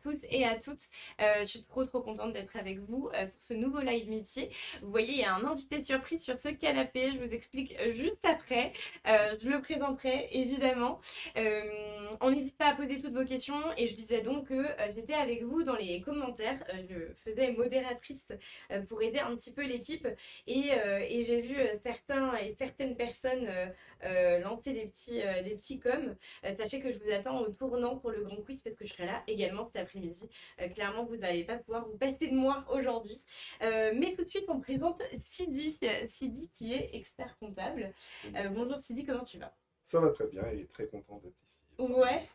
tous et à toutes. Je suis trop contente d'être avec vous pour ce nouveau live métier. Vous voyez, il y a un invité surprise sur ce canapé. Je vous explique juste après. Je le présenterai évidemment. On n'hésite pas à poser toutes vos questions et je disais donc que j'étais avec vous dans les commentaires. Je faisais modératrice pour aider un petit peu l'équipe et j'ai vu certains et certaines personnes lancer des petits coms. Sachez que je vous attends au tournant pour le grand quiz parce que je serai là également cet après-midi. Clairement, vous n'allez pas pouvoir vous passer de moi aujourd'hui. Mais tout de suite, on présente Sidi. Sidi qui est expert comptable. Bonjour Sidi, comment tu vas? Ça va très bien et très content d'être ici. Ouais,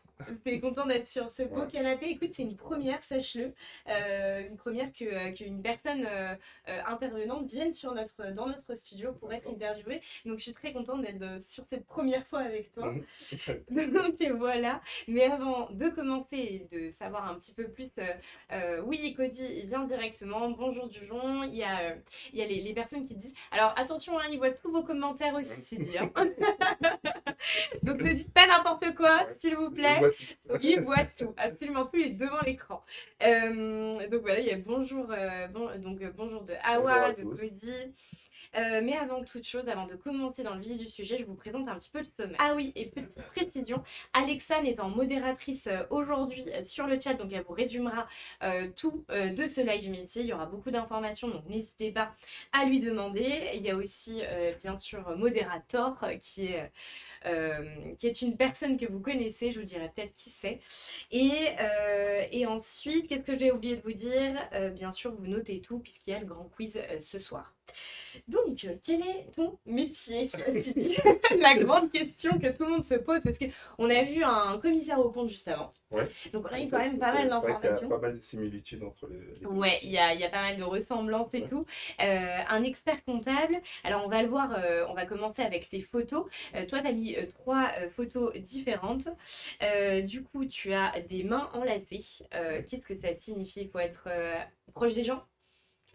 t'es content d'être sur ce beau Ouais. canapé. Écoute, c'est une première, sache-le. Une première qu'une personne intervenante vienne dans notre studio pour être interviewée. Donc, je suis très contente d'être sur cette première fois avec toi. Donc, voilà. Mais avant de commencer et de savoir un petit peu plus, oui, Cody, il vient directement. Bonjour Dujon. Il y a les personnes qui disent. Alors, attention, hein, ils voient tous vos commentaires aussi, c'est dit. Hein. Donc, ne dites pas n'importe quoi, s'il vous plaît. Il voit tout, absolument tout, il est devant l'écran. Donc voilà, il y a bonjour, bonjour de Awa, de Cody. Mais avant toute chose, avant de commencer dans le vif du sujet, je vous présente un petit peu le sommaire. Ah oui, et petite précision, Alexane étant modératrice aujourd'hui sur le chat, donc elle vous résumera tout de ce live métier. Il y aura beaucoup d'informations, donc n'hésitez pas à lui demander. Il y a aussi, bien sûr, Modérator qui est une personne que vous connaissez, je vous dirai peut-être qui c'est. Et ensuite, qu'est-ce que j'ai oublié de vous dire? Bien sûr, vous notez tout puisqu'il y a le grand quiz ce soir. Donc, quel est ton métier? La grande question que tout le monde se pose parce qu'on a vu un commissaire au compte juste avant. Ouais. Donc, on a eu quand même pas mal d'informations. Il y a pas mal de similitudes entre les deux. Ouais, il y a pas mal de ressemblances et tout. Un expert comptable. Alors, on va le voir, on va commencer avec tes photos. Toi, tu as mis 3 photos différentes. Du coup, tu as des mains enlacées. Qu'est-ce que ça signifie? Il faut être proche des gens?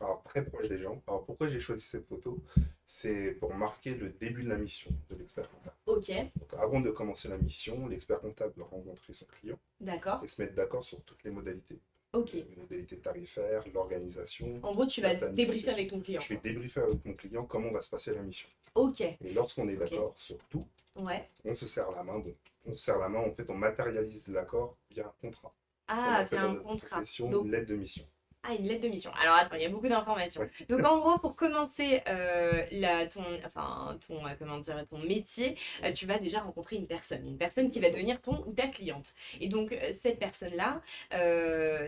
Alors, très proche des gens. Alors, pourquoi j'ai choisi cette photo? C'est pour marquer le début de la mission de l'expert comptable. Ok. Donc, avant de commencer la mission, l'expert comptable doit rencontrer son client D'accord. et se mettre d'accord sur toutes les modalités. Ok. Les modalités tarifaires, l'organisation. En gros, tu vas débriefer avec ton client. Je vais débriefer avec mon client comment va se passer la mission. Ok. Et lorsqu'on est d'accord sur tout, on se serre la main. Donc, on se serre la main, en fait, on matérialise l'accord via un contrat. Ah, via un contrat. Donc, une lettre de mission. Ah, une lettre de mission. Alors attends, il y a beaucoup d'informations. Ouais. Donc en gros, pour commencer ton métier, tu vas déjà rencontrer une personne qui va devenir ton ou ta cliente. Et donc cette personne-là,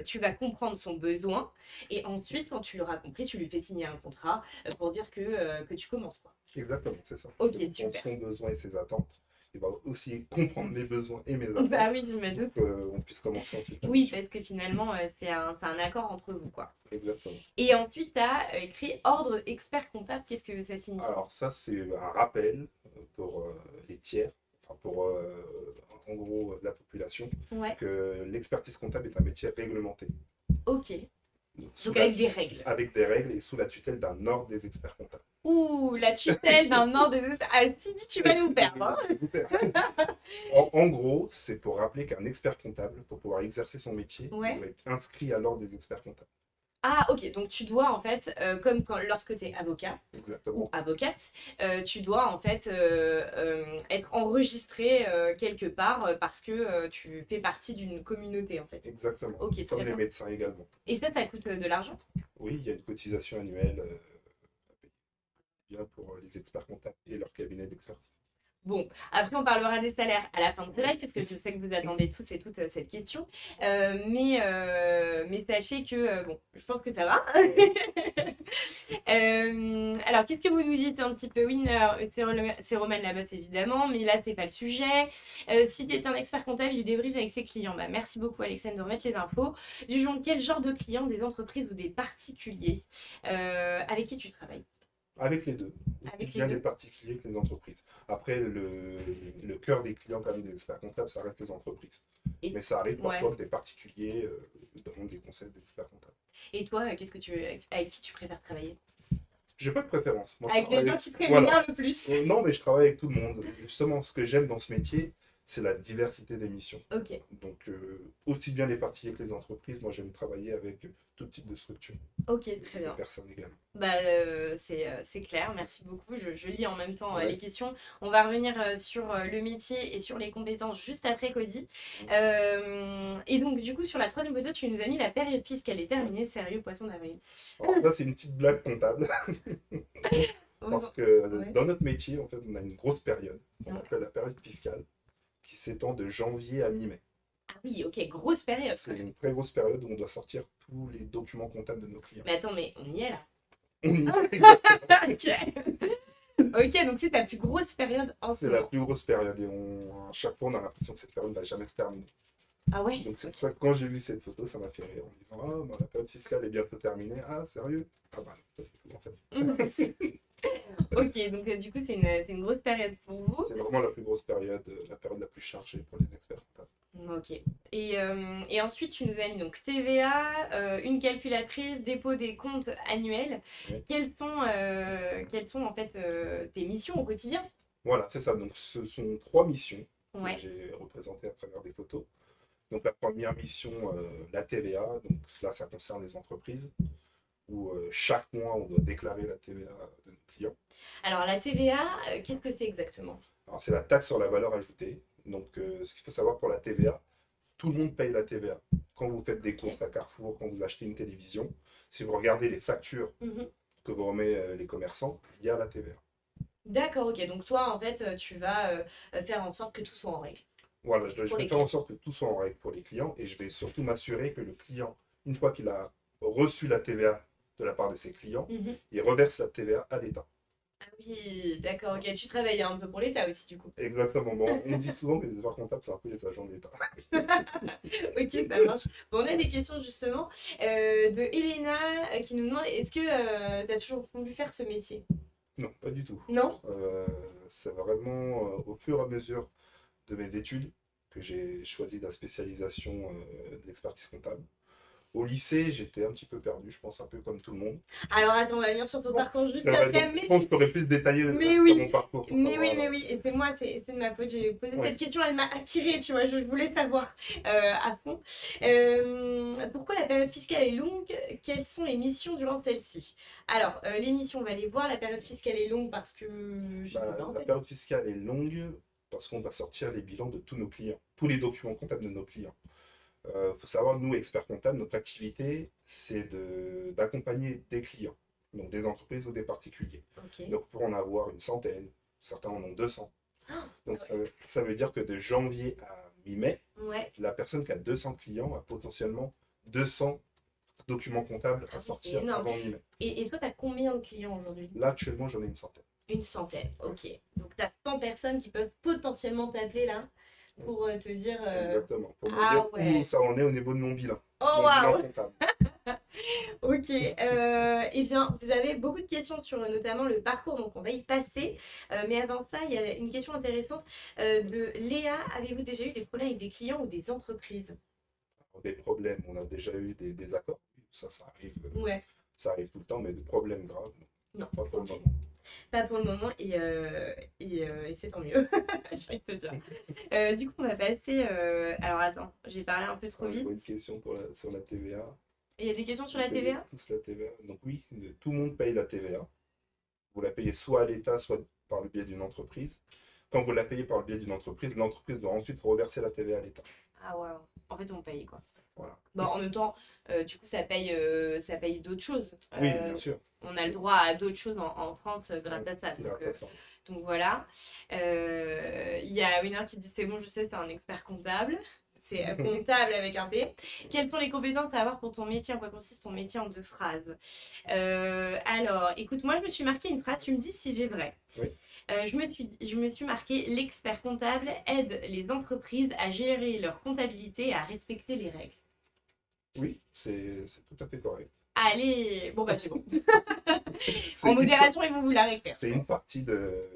tu vas comprendre son besoin et ensuite, quand tu l'auras compris, tu lui fais signer un contrat pour dire que tu commences quoi. Exactement, c'est ça. Ok, Je comprends super. son besoin et ses attentes. Il va aussi comprendre mes besoins et mes attentes. Bah oui, je me doute. Pour qu'on puisse commencer ensuite. Oui, parce que finalement, c'est un accord entre vous, quoi. Exactement. Et ensuite, tu as écrit ordre expert comptable. Qu'est-ce que ça signifie? Alors ça, c'est un rappel pour les tiers, enfin pour en gros la population, que l'expertise comptable est un métier réglementé. Ok. Donc avec des règles. Avec des règles et sous la tutelle d'un ordre des experts comptables. Ouh, la tutelle d'un ordre des experts. Ah, Sidi, tu vas nous perdre. Hein. En gros, c'est pour rappeler qu'un expert comptable, pour pouvoir exercer son métier, doit être inscrit à l'ordre des experts comptables. Ah, ok. Donc, tu dois, en fait, comme lorsque tu es avocat ou avocate, tu dois, en fait, être enregistré quelque part parce que tu fais partie d'une communauté, en fait. Exactement. Ok, comme les médecins également. Et ça coûte de l'argent? Oui, il y a une cotisation annuelle bien pour les experts comptables et leur cabinet d'expertise. Bon, après on parlera des salaires à la fin de ce live, puisque je sais que vous attendez tous et toutes cette question. Mais sachez que, bon, je pense que ça va. Alors, qu'est-ce que vous nous dites un petit peu? Oui, c'est Roman Labos, évidemment, mais là, c'est pas le sujet. Si tu es un expert comptable, il débriefe avec ses clients. Bah, merci beaucoup, Alexandre, de remettre les infos. Dujon, quel genre de clients, des entreprises ou des particuliers avec qui tu travailles? Avec les deux. Aussi bien les particuliers que les entreprises. Après, le cœur des clients, quand même, des experts comptables, ça reste les entreprises. Mais ça arrive parfois que des particuliers demandent des conseils d'experts comptables. Et toi, avec qui tu préfères travailler? J'ai pas de préférence. Moi, avec les gens qui te rémunèrent le plus. Non, mais je travaille avec tout le monde. Justement, ce que j'aime dans ce métier, c'est la diversité des missions. Ok. Donc, aussi bien les particuliers que les entreprises, moi j'aime travailler avec tout type de structure. Ok, très bien. Les personnes également. Bah, c'est clair, merci beaucoup. Je lis en même temps les questions. On va revenir sur le métier et sur les compétences juste après Cody. Et donc, du coup, sur la troisième photo, tu nous as mis la période fiscale est terminée. Sérieux, poisson d'avril. Alors, ça, c'est une petite blague comptable. Parce que dans notre métier, en fait, on a une grosse période, qu'on appelle la période fiscale, qui s'étend de janvier à mi-mai. Ah oui, ok, grosse période. C'est une très grosse période où on doit sortir tous les documents comptables de nos clients. Mais attends, mais on y est là. On y est, exactement. Ok, donc c'est ta plus grosse période en ce moment. C'est la plus grosse période et à chaque fois on a l'impression que cette période ne va jamais se terminer. Ah ouais. Donc c'est pour ça que quand j'ai vu cette photo, ça m'a fait rire en me disant ah bah, la période fiscale est bientôt terminée. Ah sérieux? Ah bah pas du tout en fait. Ok, donc du coup c'est une grosse période pour vous. C'était vraiment la plus grosse période, la période la plus chargée pour les experts comptables. Ok. Et ensuite, tu nous as mis donc TVA, une calculatrice, dépôt des comptes annuels. Oui. Quelles sont en fait tes missions au quotidien? Voilà, c'est ça. Donc ce sont 3 missions Ouais. que j'ai représentées à travers des photos. Donc la première mission, la TVA. Donc là, ça concerne les entreprises où chaque mois, on doit déclarer la TVA de nos clients. Alors la TVA, qu'est-ce que c'est exactement? Alors c'est la taxe sur la valeur ajoutée. Donc ce qu'il faut savoir pour la TVA, tout le monde paye la TVA. Quand vous faites des courses à Carrefour, quand vous achetez une télévision, si vous regardez les factures que vous remet les commerçants, il y a la TVA. D'accord, ok. Donc toi, en fait, tu vas faire en sorte que tout soit en règle. Voilà, je vais faire en sorte que tout soit en règle pour les clients et je vais surtout m'assurer que le client, une fois qu'il a reçu la TVA de la part de ses clients, il reverse la TVA à l'État. Ah oui, d'accord, ok. Tu travailles un peu pour l'État aussi, du coup. Exactement. Bon, on dit souvent que les experts comptables, c'est un peu les agents de l'État. Ok, ça marche. Bon, on a des questions justement de Elena qui nous demande est-ce que tu as toujours voulu faire ce métier? Non, pas du tout. Non? C'est vraiment au fur et à mesure de mes études que j'ai choisi la spécialisation de l'expertise comptable. Au lycée, j'étais un petit peu perdu, je pense, un peu comme tout le monde. Alors attends, on va venir sur ton parcours juste après. Je pense que je pourrais plus détailler sur mon parcours. Mais oui, et c'est moi, c'est de ma faute. J'ai posé cette question, elle m'a attirée, tu vois, je voulais savoir à fond. Pourquoi la période fiscale est longue? Quelles sont les missions durant celle-ci? Alors, les missions, on va les voir. La période fiscale est longue parce que... Je sais pas, en fait. La période fiscale est longue parce qu'on va sortir les bilans de tous nos clients, tous les documents comptables de nos clients. Faut savoir, nous, experts comptables, notre activité, c'est d'accompagner des clients, donc des entreprises ou des particuliers. Okay. Donc, pour en avoir une centaine, certains en ont 200. Donc, ça veut dire que de janvier à mi-mai, la personne qui a 200 clients a potentiellement 200 documents comptables à sortir avant mi-mai. Et toi, tu as combien de clients aujourd'hui? Là, actuellement, j'en ai une centaine. Une centaine, ok. Donc, tu as 100 personnes qui peuvent potentiellement t'appeler là pour te dire... Exactement, pour me dire où ça en est au niveau de mon bilan. Oh waouh. Comptable. Ok, eh bien, vous avez beaucoup de questions sur notamment le parcours, donc on va y passer. Mais avant ça, il y a une question intéressante de Léa. Avez-vous déjà eu des problèmes avec des clients ou des entreprises? Des problèmes, on a déjà eu des désaccords. Ça arrive. Ouais. Ça arrive tout le temps, mais des problèmes graves, non. Pas pour le moment. Pas pour le moment, et c'est tant mieux, j'ai envie de te dire. Du coup, on va passer... Alors attends, j'ai parlé un peu trop vite. Une question sur la TVA. Il y a des questions sur la TVA? Tous la TVA. Donc oui, tout le monde paye la TVA. Vous la payez soit à l'État, soit par le biais d'une entreprise. Quand vous la payez par le biais d'une entreprise, l'entreprise doit ensuite reverser la TVA à l'État. Ah ouais, en fait on paye quoi. Voilà. Bon, en même temps, du coup ça paye d'autres choses. Oui, bien sûr. On a le droit à d'autres choses en France grâce à ça. Donc voilà. Il y a Winner qui dit c'est bon, je sais, c'est un expert comptable. C'est comptable avec un P. Quelles sont les compétences à avoir pour ton métier? En quoi consiste ton métier en 2 phrases? Alors, écoute, moi je me suis marqué une phrase, tu me dis si j'ai vrai. Oui. Je me suis marqué l'expert comptable aide les entreprises à gérer leur comptabilité et à respecter les règles. Oui, c'est tout à fait correct. Allez, bon bah c'est bon. En modération, ils vont vous la réécrire. C'est une partie de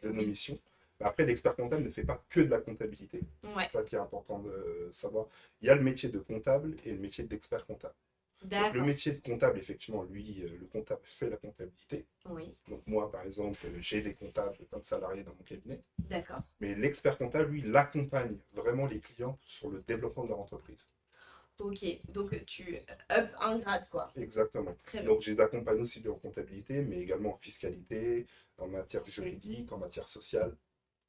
nos missions. Après, l'expert comptable ne fait pas que de la comptabilité. Ouais. C'est ça qui est important de savoir. Il y a le métier de comptable et le métier d'expert comptable. Donc, le métier de comptable, effectivement, lui, le comptable fait la comptabilité. Oui. Donc moi, par exemple, j'ai des comptables comme salariés dans mon cabinet. D'accord. Mais l'expert comptable, lui, il accompagne vraiment les clients sur le développement de leur entreprise. Ok, donc tu up un grade, quoi. Exactement. Donc, je les accompagne aussi bien en comptabilité, mais également en fiscalité, en matière juridique, en matière sociale.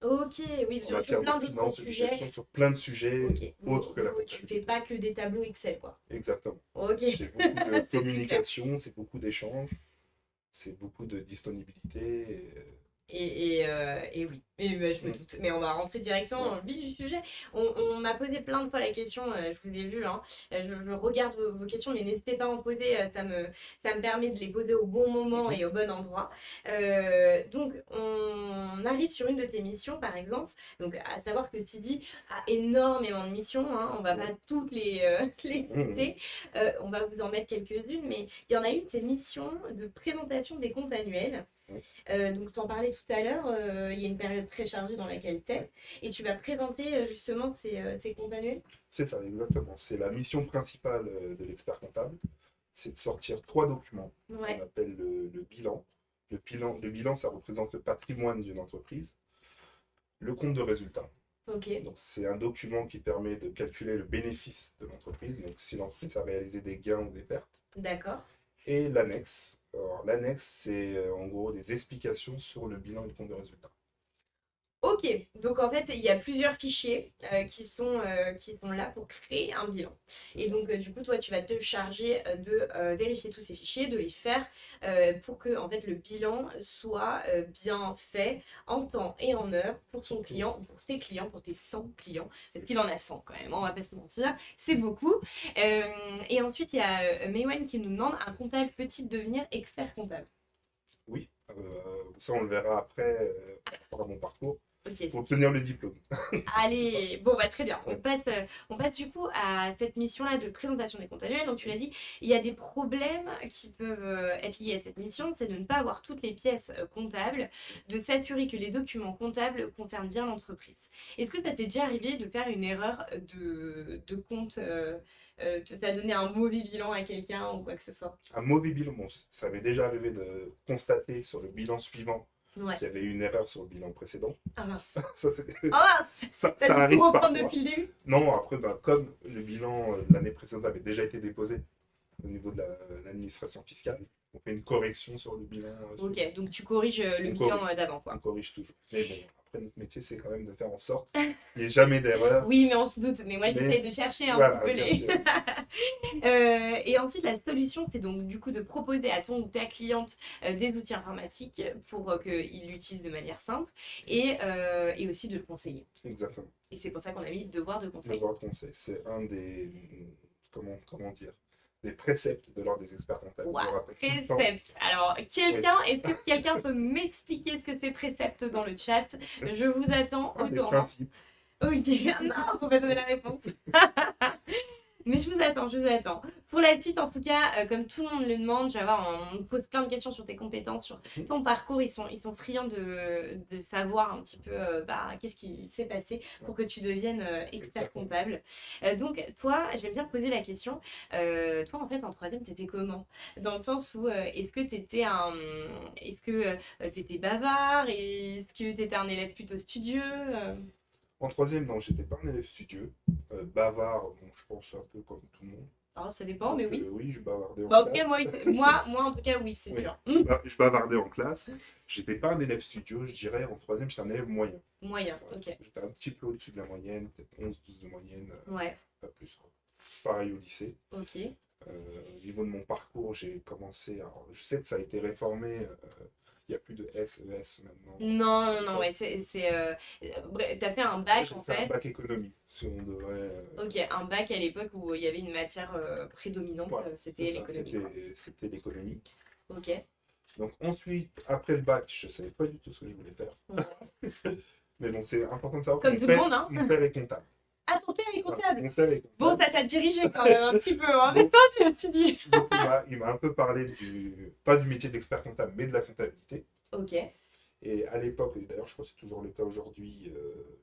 Ok, oui, sur plein d'autres sujets. Sur plein de sujets autres que la comptabilité. Tu fais pas que des tableaux Excel, quoi. Exactement. Ok. C'est beaucoup de communication, c'est beaucoup d'échanges, c'est beaucoup de disponibilité. Et oui, je me doute. Mais on va rentrer directement dans le vif du sujet. On m'a posé plein de fois la question, je vous ai vu, hein. Je regarde vos questions, mais n'hésitez pas à en poser, ça me permet de les poser au bon moment et au bon endroit. Donc, on arrive sur une de tes missions, par exemple. Donc, à savoir que Sidi a énormément de missions, hein. On va pas toutes les citer. On va vous en mettre quelques-unes, mais il y en a une, c'est mission de présentation des comptes annuels. Donc, tu en parlais tout à l'heure, il y a une période très chargée dans laquelle tu es, et tu vas présenter justement ces comptes annuels. C'est ça, exactement. C'est la mission principale de l'expert comptable, c'est de sortir 3 documents qu'on appelle le bilan. Le bilan, ça représente le patrimoine d'une entreprise. Le compte de résultat. Okay. Donc, c'est un document qui permet de calculer le bénéfice de l'entreprise, donc si l'entreprise a réalisé des gains ou des pertes. D'accord. Et l'annexe. Alors, l'annexe, c'est en gros des explications sur le bilan et le compte de résultat. Ok, donc en fait, il y a plusieurs fichiers qui sont là pour créer un bilan. Et donc, du coup, toi, tu vas te charger de vérifier tous ces fichiers, de les faire pour que en fait, le bilan soit bien fait en temps et en heure pour son client, ou pour tes clients, pour tes 100 clients. Parce qu'il en a 100 quand même, on va pas se mentir, c'est beaucoup. Et ensuite, il y a Maywen qui nous demande, un comptable peut-il devenir expert comptable? Oui, ça on le verra après par rapport à mon parcours. Okay, pour obtenir le diplôme. Allez, bon bah très bien. On passe du coup à cette mission-là de présentation des comptes annuels. Donc tu l'as dit, il y a des problèmes qui peuvent être liés à cette mission, c'est de ne pas avoir toutes les pièces comptables, de s'assurer que les documents comptables concernent bien l'entreprise. Est-ce que ça t'est déjà arrivé de faire une erreur de compte t'as donné un mauvais bilan à quelqu'un ou quoi que ce soit? Un mauvais bilan, bon, ça m'est déjà arrivé de constater sur le bilan suivant qu'il y avait une erreur sur le bilan précédent. Ah mince. ça arrive tout reprendre depuis le début? Non, après, comme le bilan de l'année précédente avait déjà été déposé au niveau de l'administration fiscale, on fait une correction sur le bilan. Ok, donc tu corriges le bilan d'avant, quoi. On corrige toujours. Mais bon, après, notre métier, c'est quand même de faire en sorte qu'il n'y ait jamais d'erreur. Oui, mais on se doute. Mais moi, j'essaie de chercher un petit peu les... Et ensuite, la solution, c'est donc du coup de proposer à ton ou ta cliente des outils informatiques pour qu'ils l'utilisent de manière simple et aussi de le conseiller. Exactement. Et c'est pour ça qu'on a mis devoir de conseil. Devoir de conseil, c'est un des... Comment dire, des préceptes de l'ordre des experts comptables. Wow, préceptes. Alors, est-ce que quelqu'un peut m'expliquer ce que c'est préceptes dans le chat? Je vous attends au tournant. Principes. Ok, non, faut pas donner la réponse. Mais je vous attends. Pour la suite, en tout cas, comme tout le monde le demande, je vais voir, on me pose plein de questions sur tes compétences, sur ton parcours. Ils sont friands de savoir un petit peu qu'est-ce qui s'est passé pour que tu deviennes expert comptable. Donc, toi, j'aime bien poser la question. Toi, en fait, en troisième, t'étais comment? Dans le sens où, est-ce que t'étais bavard? Est-ce que t'étais un élève plutôt studieux? En troisième, non, j'étais pas un élève studieux. Bavard, bon, je pense un peu comme tout le monde. Alors, ça dépend, mais oui. Oui, je bavardais en classe. En tout cas, moi, en tout cas, oui, c'est sûr. Je bavardais en classe. J'étais pas un élève studieux, je dirais. En troisième, j'étais un élève moyen. Moyen, ok. J'étais un petit peu au-dessus de la moyenne, peut-être 11-12 de moyenne. Ouais. Pas plus, quoi. Pareil au lycée. Ok. Au niveau de mon parcours, j'ai commencé... Alors, je sais que ça a été réformé... Il n'y a plus de SES maintenant. Non, ouais, t'as fait un bac en fait. Un bac économie, si on devrait. Ok, un bac à l'époque où il y avait une matière prédominante, voilà, c'était l'économie. C'était l'économie. Ok. Donc ensuite, après le bac, je ne savais pas du tout ce que je voulais faire. Ouais. Mais bon, c'est important de savoir que tout le monde, hein. Mon père est comptable. Ah, ton père est comptable. Mon père est comptable. Bon, ça t'a dirigé quand même un petit peu, hein. Mais toi, tu dis. Donc, il m'a un peu parlé pas du métier d'expert comptable, mais de la comptabilité. Ok. Et à l'époque, et d'ailleurs je crois que c'est toujours le cas aujourd'hui,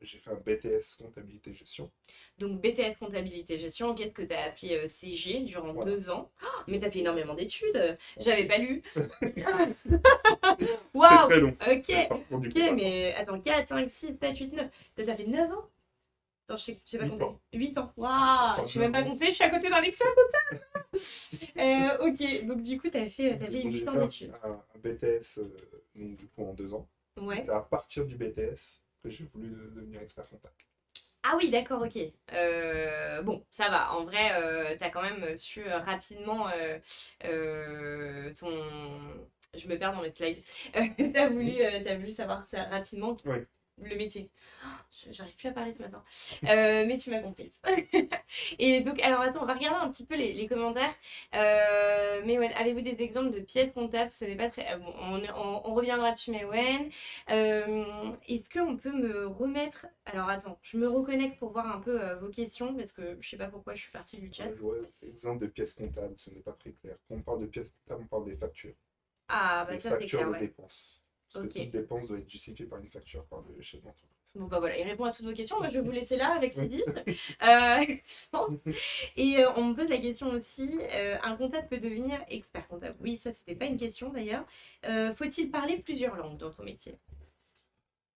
j'ai fait un BTS comptabilité gestion. Donc BTS comptabilité gestion, qu'est-ce que tu as appelé CG durant 2 ans? Oh, mais tu as fait énormément d'études, j'avais pas lu. Waouh, Waouh! très long. Ok, C'est le parcours du ok, combattant. mais attends, 4, 5, 6, 7, 8, 9. Ça fait 9 ans? Attends, je sais pas 8 compter. ans. 8 ans. Waouh! Enfin, Je sais même pas 9 ans. compter, je suis à côté d'un expert. Ok, donc du coup, t'as fait Donc 8 j'ai ans fait d'études. un BTS donc, du coup en 2 ans. Ouais. C'est à partir du BTS que j'ai voulu devenir expert comptable. Ah oui, d'accord, ok. Bon, ça va. En vrai, t'as quand même su rapidement ton... Je me perds dans mes slides. T'as voulu savoir ça rapidement Oui. le métier. Oh, j'arrive plus à parler ce matin. Mais tu m'as comprise. Et donc, alors attends, on va regarder un petit peu les commentaires. Mewen, avez-vous des exemples de pièces comptables? Ce n'est pas très... bon, on reviendra dessus, Mewen. Est-ce qu'on peut me remettre... Alors attends, je me reconnecte pour voir un peu vos questions, parce que je sais pas pourquoi je suis partie du chat. Exemple de pièces comptables, ce n'est pas très clair. Quand on parle de pièces comptables, on parle des factures. Ah, bah Des ça c'est factures clair, de ouais. dépenses. Parce que toute dépense doit être justifiée par une facture par le chef d'entreprise. Bon bah voilà, il répond à toutes vos questions. Moi je vais vous laisser là avec Cédric. Je pense. Et on me pose la question aussi, un comptable peut devenir expert comptable? Oui, ça c'était pas une question d'ailleurs. Faut-il parler plusieurs langues dans ton métier?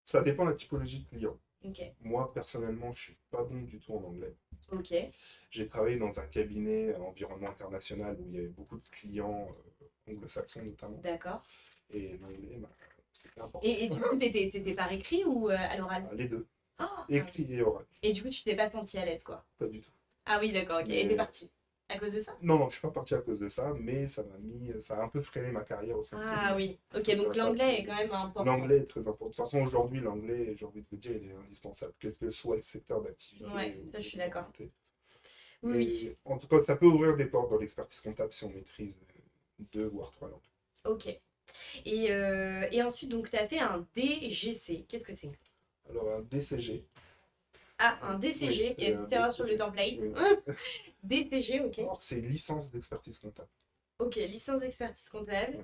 Ça dépend de la typologie de client. Ok. Moi, personnellement, je suis pas bon du tout en anglais. Ok. J'ai travaillé dans un cabinet environnement international où il y avait beaucoup de clients anglo-saxons notamment. D'accord. Et l'anglais, bah, c'était important. Et du coup, t'étais par écrit ou à l'oral? Les deux. Oh, Écrit et oral. Et du coup, tu t'es pas senti à l'aise, quoi? Pas du tout. Ah oui, d'accord, ok. Mais... Et t'es parti? À cause de ça? Non, non, je suis pas parti à cause de ça, mais ça a un peu freiné ma carrière aussi. Ah oui, ok, donc l'anglais est quand même important. L'anglais est très important. De toute façon, aujourd'hui, l'anglais, j'ai envie de vous dire, il est indispensable, quel que soit le secteur d'activité. Ouais, ça je suis d'accord. Oui, Oui. en tout cas, ça peut ouvrir des portes dans l'expertise comptable si on maîtrise 2 voire 3 langues. Ok. Et ensuite, donc, tu as fait un DGC. Qu'est-ce que c'est? Alors, un DCG. Ah, un DCG. Oui, Il y a une petite erreur sur le template. Oui. DCG, ok. Alors, c'est une licence d'expertise comptable. Ok, licence d'expertise comptable.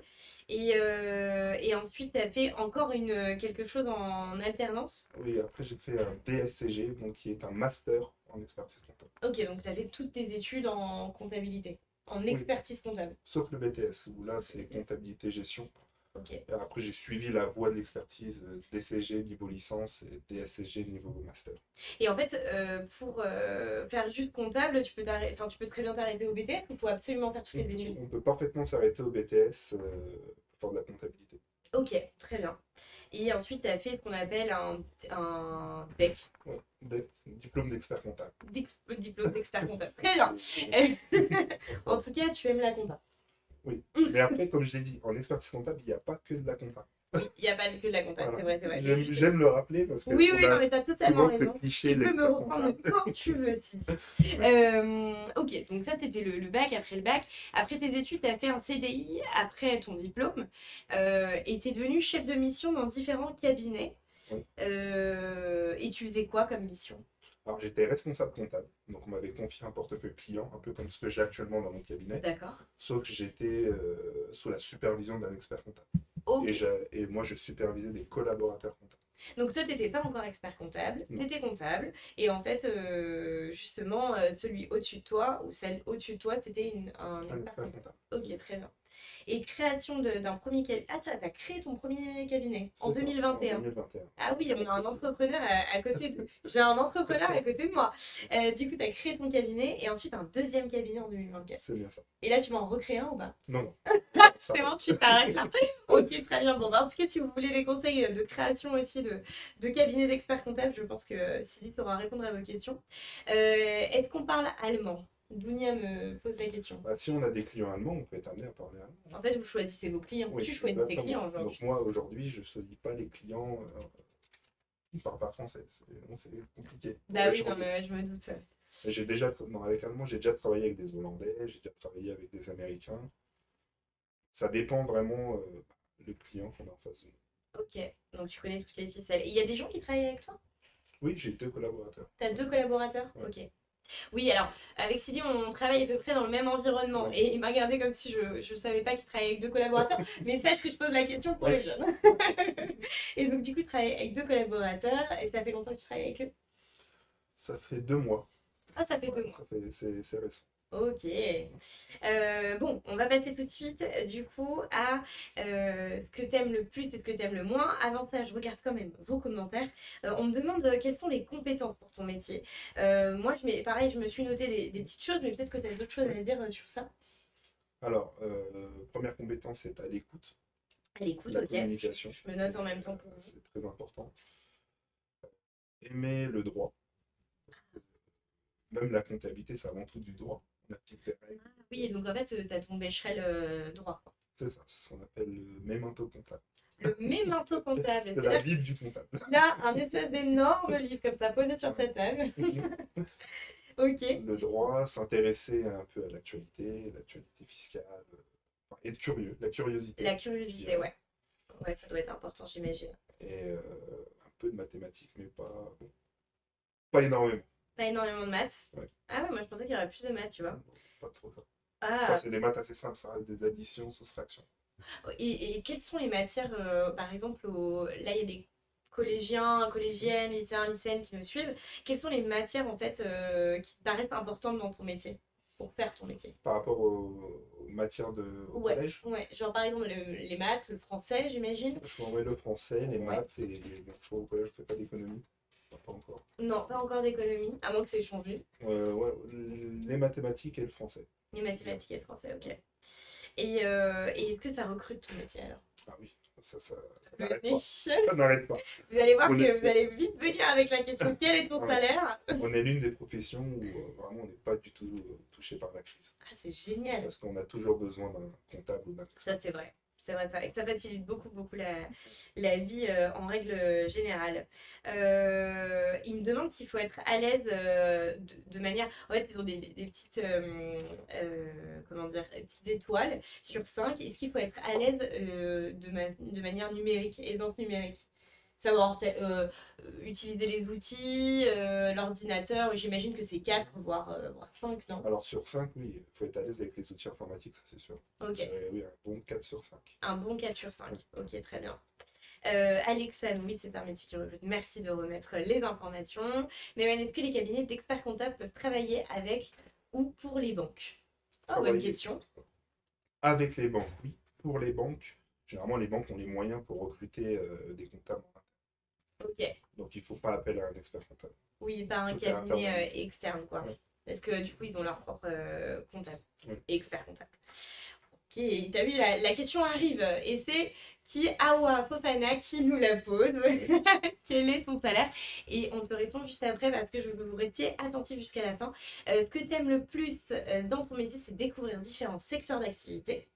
Oui. Et ensuite, tu as fait encore quelque chose en alternance? Oui, après, j'ai fait un DSCG, donc qui est un master en expertise comptable. Ok, donc tu as fait toutes tes études en comptabilité, en expertise comptable. Sauf le BTS, où là, c'est comptabilité-gestion. Ok. Et après, j'ai suivi la voie de l'expertise DCG niveau licence et DSCG niveau master. Et en fait, pour faire juste comptable, tu peux très bien t'arrêter au BTS ou il faut absolument faire toutes les études? On peut parfaitement s'arrêter au BTS pour faire de la comptabilité. Ok, très bien. Et ensuite, tu as fait ce qu'on appelle un DEC. Ouais, diplôme d'expert comptable. Diplôme d'expert comptable. Très bien. En tout cas, tu aimes la compta. Oui, mais après, comme je l'ai dit, en expertise comptable, il n'y a pas que de la compta. Oui, il n'y a pas que de la compta, Voilà. c'est vrai. J'aime le rappeler parce que oui, non, mais tu as totalement raison. cliché, Tu peux me reprendre quand tu veux, Sidi. Ok, donc ça, c'était le bac. Après le bac, après tes études, tu as fait un CDI après ton diplôme et tu es devenu chef de mission dans différents cabinets. Oui. Et tu faisais quoi comme mission? Alors, j'étais responsable comptable, donc on m'avait confié un portefeuille client, un peu comme ce que j'ai actuellement dans mon cabinet. D'accord. Sauf que j'étais sous la supervision d'un expert comptable. Okay. Et moi, je supervisais des collaborateurs comptables. Donc toi, tu n'étais pas encore expert comptable, tu étais comptable, et en fait, justement, celui au-dessus de toi, ou celle au-dessus de toi, c'était un expert comptable. Ok, très bien. Et création d'un premier cabinet. Ah, tu as créé ton premier cabinet en 2021. En 2021. Ah oui, on a un entrepreneur à côté de... J'ai un entrepreneur à côté de moi. Du coup, tu as créé ton cabinet et ensuite un deuxième cabinet en 2024. C'est bien ça. Et là, tu m'en recrées un ou pas? Non. C'est bon, tu t'arrêtes là. Ok, très bien. Bon, bah, en tout cas, si vous voulez des conseils de création aussi de cabinet d'experts comptables, je pense que Sidi saura répondre à vos questions. Est-ce qu'on parle allemand? Dounia me pose la question. Bah, si on a des clients allemands, on peut être amené à parler allemand. En fait, vous choisissez vos clients. Oui, tu choisis tes clients aujourd'hui. Donc moi, aujourd'hui, je ne choisis pas les clients qui ne parlent pas français. C'est compliqué. Bah oui, non, mais je me doute. Avec allemand, j'ai déjà travaillé avec des Hollandais, j'ai déjà travaillé avec des Américains. Ça dépend vraiment le client qu'on a en face de nous. Ok, donc tu connais toutes les ficelles. Et il y a des gens qui travaillent avec toi? Oui, j'ai 2 collaborateurs. T'as 2 collaborateurs? Ouais. Ok. Oui, alors, avec Sidi, on travaille à peu près dans le même environnement. Ouais. Et il m'a regardé comme si je ne savais pas qu'il travaillait avec 2 collaborateurs. Mais sache que je pose la question pour les jeunes. Et donc, du coup, tu travailles avec 2 collaborateurs. Et ça fait longtemps que tu travailles avec eux? Ça fait 2 mois. Ah, ça fait 2 mois. C'est récent. Ok. Bon, on va passer tout de suite du coup à ce que t'aimes le plus et ce que t'aimes le moins. Avant ça, je regarde quand même vos commentaires. On me demande quelles sont les compétences pour ton métier. Moi, pareil, je me suis noté des petites choses, mais peut-être que tu as d'autres choses à dire sur ça. Alors, première compétence, c'est à l'écoute. À l'écoute, La ok. communication. Je me note en même temps pour vous. C'est très important. Aimer le droit. Même la comptabilité, c'est avant tout du droit. On applique des règles. Oui, et donc en fait, tu as ton bécherel droit. C'est ça, c'est ce qu'on appelle le mémento comptable. Le mémento comptable. C'est la Bible du comptable. Il y a un espèce d'énorme livre comme ça posé sur cette table. Ok. Le droit, s'intéresser un peu à l'actualité fiscale, être curieux, la curiosité. La curiosité, ouais. Ouais, ça doit être important, j'imagine. Et un peu de mathématiques, mais pas énormément. Pas énormément de maths. Ouais. Ah ouais, moi je pensais qu'il y aurait plus de maths, tu vois. Non, pas trop ça. Ah. Enfin, c'est des maths assez simples, ça reste des additions, soustractions. Et quelles sont les matières, par exemple, là il y a des collégiens, collégiennes, lycéens, lycéennes qui nous suivent. Quelles sont les matières en fait qui te paraissent importantes dans ton métier, pour faire ton métier? Par rapport aux matières au collège? Ouais, genre par exemple les maths, le français, j'imagine. Je m'envoie le français, les maths, et bon, je vois au collège, je fais pas d'économie. Pas encore. Non, pas encore d'économie, à moins que c'est échangé. Ouais, les mathématiques et le français. Les mathématiques et le français, ok. Et est-ce que ça recrute ton métier alors? Ah oui, ça n'arrête pas. Ça n'arrête pas. Vous allez voir que vous allez vite venir avec la question quel est ton salaire? On est l'une des professions où vraiment on n'est pas du tout touché par la crise. Ah, c'est génial. Parce qu'on a toujours besoin d'un comptable ou d'un. Ça, c'est vrai. C'est vrai, ça. Et que ça facilite beaucoup, beaucoup la vie en règle générale. Il me demande s'il faut être à l'aise de manière. En fait, ils ont des petites, comment dire, des petites étoiles sur 5. Est-ce qu'il faut être à l'aise de manière numérique, aisance numérique? Savoir utiliser les outils, l'ordinateur, j'imagine que c'est 4, voire 5, non? Alors sur 5, oui, il faut être à l'aise avec les outils informatiques, ça c'est sûr. Ok. Oui, un bon 4 sur 5. Un bon 4 sur 5, ok, très bien. Alexane, oui, c'est un métier qui recrute. Merci de remettre les informations. Mais est-ce que les cabinets d'experts comptables peuvent travailler avec ou pour les banques? Oh, bonne question. Avec les banques, oui. Pour les banques, généralement les banques ont les moyens pour recruter des comptables. Ok. Donc il ne faut pas appeler à un expert comptable. Oui, pas un cabinet externe, quoi. Ouais. Parce que du coup, ils ont leur propre comptable et expert comptable. Ok, t'as vu, la question arrive. Et c'est Awa Fofana qui nous la pose. Quel est ton salaire? Et on te répond juste après parce que je veux que vous restiez attentifs jusqu'à la fin. Ce que tu aimes le plus dans ton métier, c'est découvrir différents secteurs d'activité.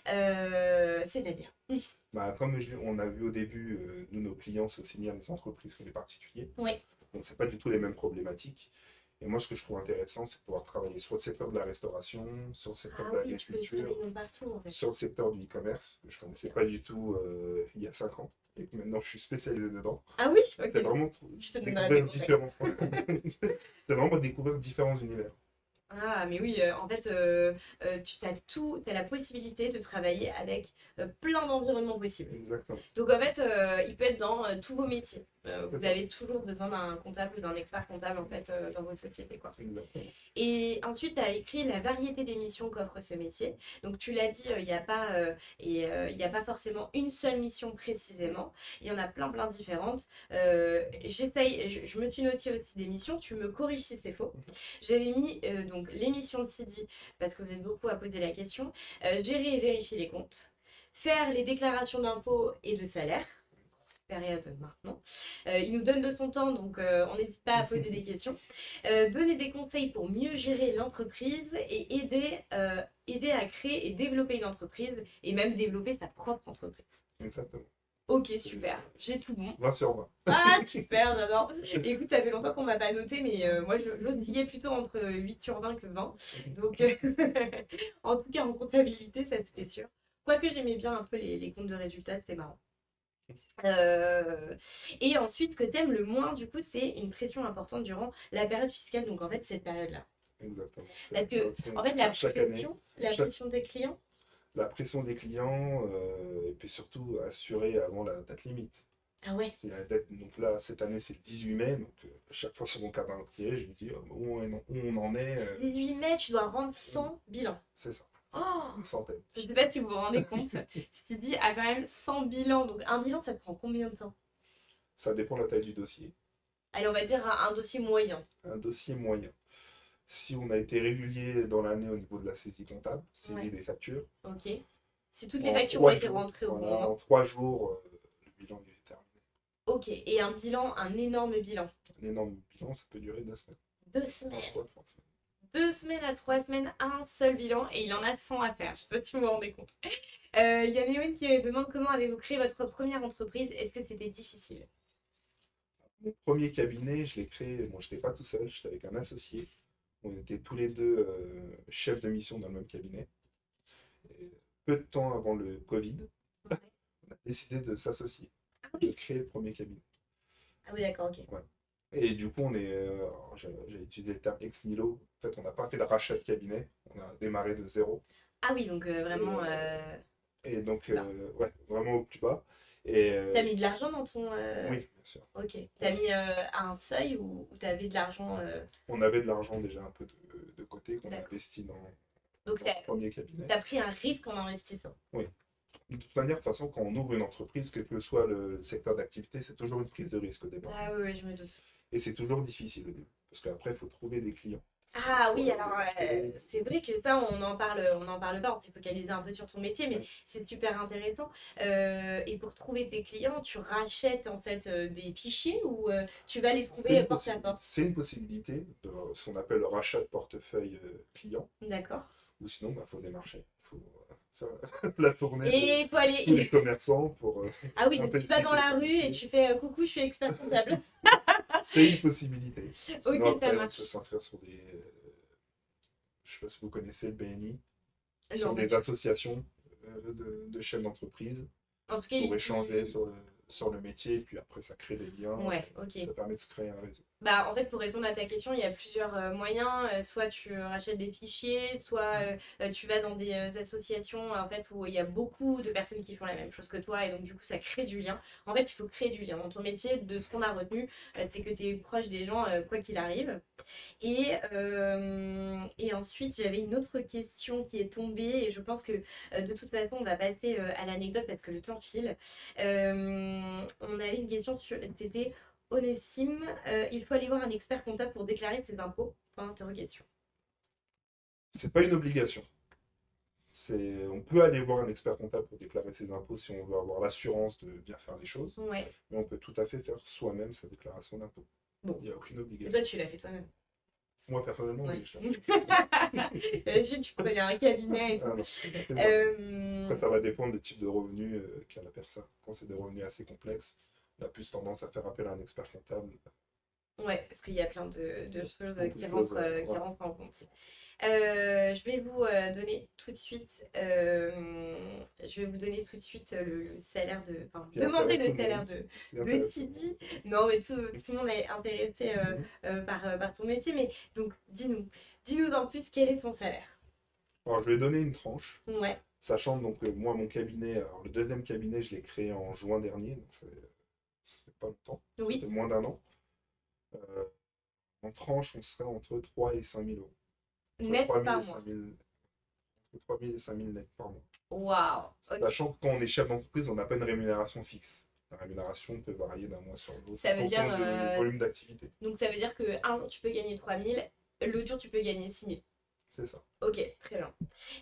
C'est-à-dire comme on a vu au début, nous, nos clients, c'est aussi bien les entreprises que les particuliers. Oui. Donc, ce n'est pas du tout les mêmes problématiques. Et moi, ce que je trouve intéressant, c'est de pouvoir travailler sur le secteur de la restauration, sur le secteur de l'agriculture, sur le secteur du e-commerce, que je ne connaissais pas du tout il y a 5 ans, et que maintenant je suis spécialisé dedans. Ah oui, ok. C'est vraiment c'est vraiment découvrir différents univers. Ah, mais oui, en fait, tu as la possibilité de travailler avec plein d'environnements possibles. Exactement. Donc, en fait, il peut être dans tous vos métiers. Vous avez toujours besoin d'un comptable ou d'un expert comptable, en fait, dans votre société, quoi. Exactement. Et ensuite, tu as écrit la variété des missions qu'offre ce métier. Donc, tu l'as dit, il n'y a pas forcément une seule mission précisément. Il y en a plein, plein différentes. Je me suis noté aussi des missions. Tu me corriges si c'est faux. J'avais mis donc les missions de Sidi, parce que vous êtes beaucoup à poser la question. Gérer et vérifier les comptes. Faire les déclarations d'impôts et de salaire. Période maintenant. Il nous donne de son temps, donc on n'hésite pas à poser des questions. Donner des conseils pour mieux gérer l'entreprise et aider à créer et développer une entreprise et même développer sa propre entreprise. Exactement. Ok, super, j'ai tout bon. 20 sur 20. Ah, super, j'adore. Écoute, ça fait longtemps qu'on m'a pas noté, mais moi, j'ose diguer plutôt entre 8 sur 20 que 20. Donc, en tout cas, en comptabilité, ça, c'était sûr. Quoique j'aimais bien un peu les comptes de résultats, c'était marrant. Et ensuite, ce que tu aimes le moins, du coup, c'est une pression importante durant la période fiscale. Donc, en fait, cette période-là. Exactement. Parce que, en fait, la pression des clients. La pression des clients, et puis surtout assurer avant la date limite. Ah ouais. Donc là, cette année, c'est le 18 mai. Donc, chaque fois sur mon calendrier, je me dis où on en est. 18 mai, tu dois rendre 100 bilans. C'est ça. Oh, une centaine. je sais pas si vous vous rendez compte. Sidi a quand même 100 bilans. Donc un bilan, ça te prend combien de temps? Ça dépend de la taille du dossier. Allez, on va dire un dossier moyen. Un dossier moyen. Si on a été régulier dans l'année au niveau de la saisie comptable, saisie des factures. Ok. Si toutes les factures ont été rentrées au bon moment. En 3 jours, le bilan est terminé. Ok. Et un bilan, un énorme bilan. Un énorme bilan, ça peut durer 2 semaines. 2 semaines. Parfois 3 semaines. 2 semaines à 3 semaines, un seul bilan et il en a 100 à faire. Je sais pas si vous vous rendez compte. Il y a Méwin qui demande comment avez-vous créé votre première entreprise? Est-ce que c'était difficile? Mon premier cabinet, je l'ai créé, moi je n'étais pas tout seul, j'étais avec un associé. On était tous les deux chefs de mission dans le même cabinet. Et peu de temps avant le Covid, on a décidé de s'associer, de créer le premier cabinet. Ah oui, d'accord, ok. Ouais. Et du coup, j'ai utilisé le terme ex nihilo. En fait, on n'a pas fait de rachat de cabinet, on a démarré de zéro. Ah oui, donc vraiment. Et donc, ouais, vraiment au plus bas. Et, T'as mis de l'argent dans ton. Oui, bien sûr. Ok. T'as mis un seuil ou t'avais de l'argent On avait de l'argent déjà un peu de côté qu'on a investi dans donc le premier cabinet. T'as pris un risque en investissant. Oui. De toute manière, de toute façon, quand on ouvre une entreprise, quel que soit le secteur d'activité, c'est toujours une prise de risque au départ. Ah oui, je me doute. Et c'est toujours difficile au début, parce qu'après, il faut trouver des clients. Ah oui, alors c'est vrai que ça, on en parle pas, on s'est focalisé un peu sur ton métier, mais c'est super intéressant. Et pour trouver tes clients, tu rachètes en fait des fichiers ou tu vas les trouver porte à porte? C'est une possibilité de ce qu'on appelle le rachat de portefeuille client. D'accord. Ou sinon, il faut démarcher. Il faut faire la tournée et il faut aller... tous les commerçants pour... ah oui, donc tu vas dans la rue et tu fais coucou, je suis expert comptable. C'est une possibilité. Sinon, ok, après, ça marche. on peut s'inscrire sur des... je ne sais pas si vous connaissez le BNI. Non, sur des associations de chefs d'entreprise. En tout cas, pour échanger sur le métier, et puis après ça crée des liens. Ouais, ok. Ça permet de se créer un réseau. Bah, en fait, pour répondre à ta question, il y a plusieurs moyens. Soit tu rachètes des fichiers, soit tu vas dans des associations en fait, où il y a beaucoup de personnes qui font la même chose que toi et donc du coup ça crée du lien. En fait, il faut créer du lien. Dans ton métier, de ce qu'on a retenu, c'est que tu es proche des gens quoi qu'il arrive. Et ensuite, j'avais une autre question qui est tombée et je pense que de toute façon, on va passer à l'anecdote parce que le temps file. On avait une question, c'était Onésime, il faut aller voir un expert comptable pour déclarer ses impôts? Point d'interrogation. C'est pas une obligation. On peut aller voir un expert comptable pour déclarer ses impôts si on veut avoir l'assurance de bien faire les choses. Ouais. Mais on peut tout à fait faire soi-même sa déclaration d'impôts. Bon. Il n'y a aucune obligation. Et toi, tu l'as fait toi-même? Moi, personnellement, oui. Tu prenais un cabinet et tout. Après, ça va dépendre du type de revenus qu'a la personne. Quand c'est des revenus assez complexes, on a plus tendance à faire appel à un expert comptable. Ouais, parce qu'il y a plein de choses qui rentrent en compte. Je vais vous donner tout de suite, le salaire de, enfin, demander le salaire de Sidi. Non, mais tout le monde est intéressé par ton métier, mais donc dis-nous en plus quel est ton salaire. Alors, je vais donner une tranche. Ouais. Sachant donc moi mon cabinet, alors le deuxième cabinet je l'ai créé en juin dernier, donc ça fait pas longtemps, oui. Ça fait moins d'1 an. En tranche on serait entre 3 et 5 000 euros. Net par mois. Entre 3 000 et 5 000 net par mois. Waouh. Sachant que quand on est chef d'entreprise on n'a pas une rémunération fixe. La rémunération peut varier d'un mois sur l'autre en fonction du volume d'activité. Donc ça veut dire qu'un jour tu peux gagner 3 000, l'autre jour tu peux gagner 6 000. C'est ça. Ok, très bien.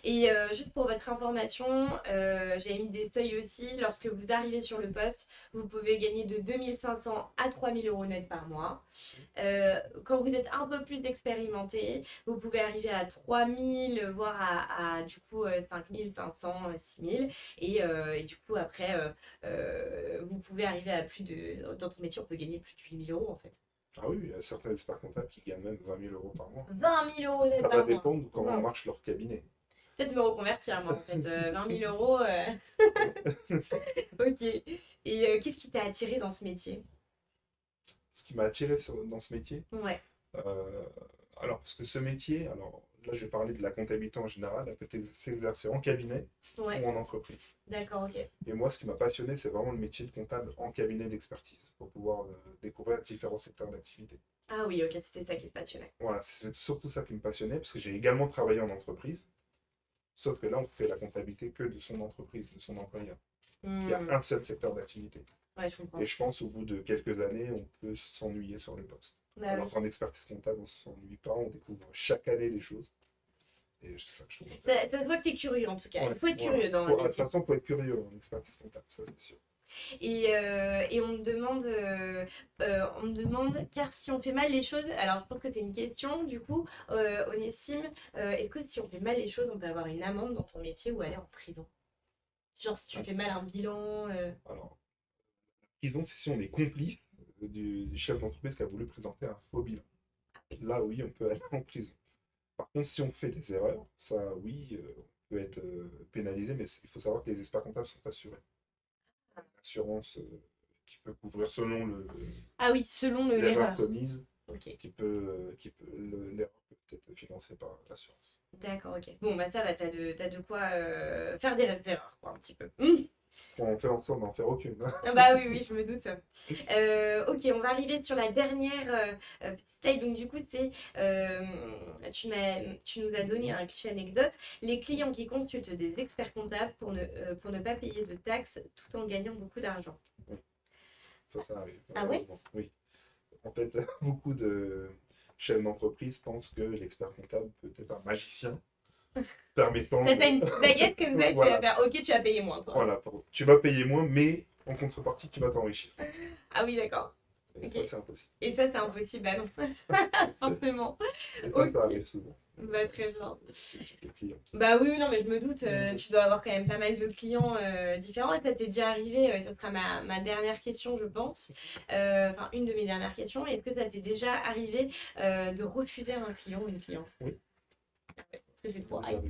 Et juste pour votre information, j'ai mis des seuils aussi. Lorsque vous arrivez sur le poste, vous pouvez gagner de 2 500 à 3 000 euros net par mois. Quand vous êtes un peu plus expérimenté, vous pouvez arriver à 3 000, voire à du coup 5 500, 6 000. Et du coup, après, vous pouvez arriver à plus de... Dans notre métier, on peut gagner plus de 8 000 euros en fait. Ah oui, il y a certains experts comptables qui gagnent même 20 000 euros par mois. 20 000 euros net par mois. Ça va dépendre de comment marche leur cabinet. Peut-être me reconvertir, moi, en fait. 20 000 euros. Ok. Et qu'est-ce qui t'a attiré dans ce métier? Ce qui m'a attiré dans ce métier? Ouais. Alors, parce que ce métier, alors là, j'ai parlé de la comptabilité en général. Elle peut s'exercer en cabinet ou en entreprise. D'accord, ok. Et moi, ce qui m'a passionné, c'est vraiment le métier de comptable en cabinet d'expertise pour pouvoir découvrir différents secteurs d'activité. Ah oui, ok, c'était ça qui te passionnait. Voilà, c'est surtout ça qui me passionnait parce que j'ai également travaillé en entreprise. Sauf que là, on fait la comptabilité que de son entreprise, de son employeur. Il y a un seul secteur d'activité. Ouais, je comprends. Et je pense au bout de quelques années, on peut s'ennuyer sur le poste. Alors qu'en expertise comptable, on ne s'ennuie pas, on découvre chaque année des choses. Et c'est ça que je trouve. Ça se voit que tu es curieux en tout cas. Il faut être curieux dans le métier. De toute façon, il faut être curieux en expertise comptable, ça c'est sûr. Et on me demande, car si on fait mal les choses, alors je pense que c'est une question du coup, Onésime, est-ce que si on fait mal les choses, on peut avoir une amende dans ton métier ou aller en prison? Genre si tu fais mal un bilan. Alors, la prison, c'est si on est complice du chef d'entreprise qui a voulu présenter un faux bilan. Là, oui, on peut aller en prison. Par contre, si on fait des erreurs, ça, oui, on peut être pénalisé, mais il faut savoir que les experts comptables sont assurés. Une assurance qui peut couvrir selon l'erreur commise, okay. l'erreur peut être financée par l'assurance. D'accord, ok. Bon, bah ça va, t'as de quoi faire des erreurs, quoi, un petit peu. On fait en sorte d'en faire aucune. Bah oui, je me doute. Ok, on va arriver sur la dernière petite slide. Donc du coup, tu nous as donné un cliché anecdote. Les clients qui consultent des experts comptables pour ne pas payer de taxes tout en gagnant beaucoup d'argent. Oui. Ça arrive. Ah ouais? Oui. En fait, beaucoup de chefs d'entreprise pensent que l'expert comptable peut être un magicien. Permettant. T'as une petite baguette comme ça, voilà. Tu vas faire ok, tu vas payer moins. Toi. Voilà, tu vas payer moins, mais en contrepartie, tu vas t'enrichir. Ah oui, d'accord. Et ça, c'est impossible. Et ça, c'est impossible, bah non. Forcément. Et ça, ça arrive souvent. Bah très bien. Clients. Bah oui, non, mais je me doute, tu dois avoir quand même pas mal de clients différents. Et ça t'est déjà arrivé, ça sera ma dernière question, je pense. Enfin, une de mes dernières questions. Est-ce que ça t'est déjà arrivé de refuser un client ou une cliente? Oui. Parce que c'est trop hype.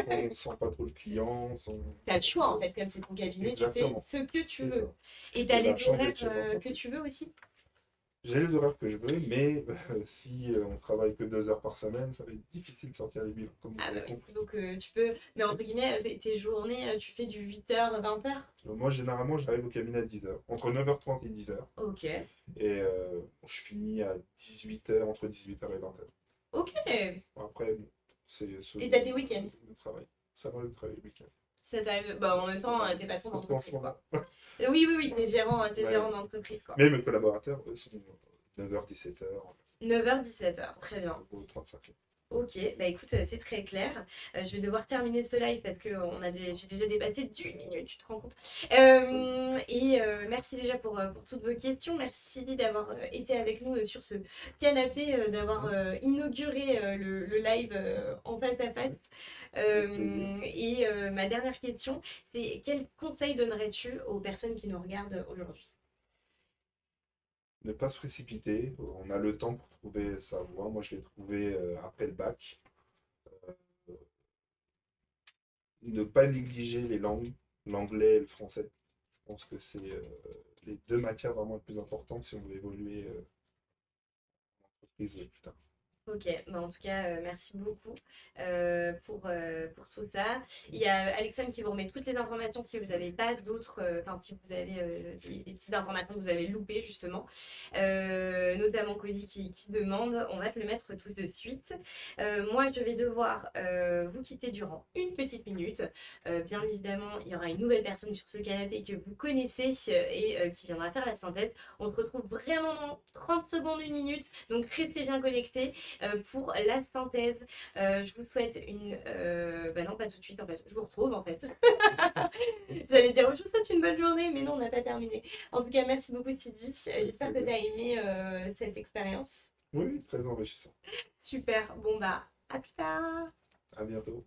On ne sent pas trop le client. T'as le choix en fait, comme c'est ton cabinet, Exactement. tu fais ce que tu veux. Et t'as les horaires que tu veux aussi? J'ai les horaires que je veux, mais si on travaille que 2 heures par semaine, ça va être difficile de sortir les bilans. Comme bah oui. Donc tu peux, mais entre guillemets, tes journées, tu fais du 8h, 20h? Moi, généralement, j'arrive au cabinet à 10h, entre 9h30 et 10h. Ok. Et je finis à 18h, entre 18h et 20h. Ok. Après, bon, c'est... Et t'as tes week-ends? Le travail. Ça va, le travail le week-end. Ça t'arrive... Bah, en même temps, t'es patron d'entreprise, quoi. Oui, t'es gérant d'entreprise, quoi. Mais mes collaborateurs, eux, sont 9h, 17h. 9h, 17h, très bien. 35. Ok, bah écoute, c'est très clair. Je vais devoir terminer ce live parce que j'ai déjà dépassé d'1 minute, tu te rends compte. Merci déjà pour toutes vos questions. Merci Sylvie d'avoir été avec nous sur ce canapé, d'avoir inauguré le live en face à face. Ma dernière question, c'est quel conseil donnerais-tu aux personnes qui nous regardent aujourd'hui? Ne pas se précipiter, on a le temps pour trouver sa voie. Moi, je l'ai trouvé après le bac. Ne pas négliger les langues, l'anglais et le français. Je pense que c'est les 2 matières vraiment les plus importantes si on veut évoluer en entreprise plus tard. Ok, bah en tout cas, merci beaucoup pour tout ça. Il y a Alexandre qui vous remet toutes les informations si vous n'avez pas d'autres, si vous avez des petites informations que vous avez loupées justement. Notamment Cody qui demande, on va te le mettre tout de suite. Moi, je vais devoir vous quitter durant une petite minute. Bien évidemment, il y aura une nouvelle personne sur ce canapé que vous connaissez et qui viendra faire la synthèse. On se retrouve vraiment dans 30 secondes, 1 minute, donc restez bien connectés. Pour la synthèse, je vous souhaite une... non, pas tout de suite en fait, je vous retrouve en fait. J'allais dire, je vous souhaite une bonne journée, mais non, on n'a pas terminé. En tout cas, merci beaucoup Sidi, j'espère que tu as aimé cette expérience. Oui, très enrichissant. Super, bon bah, à plus tard. À bientôt.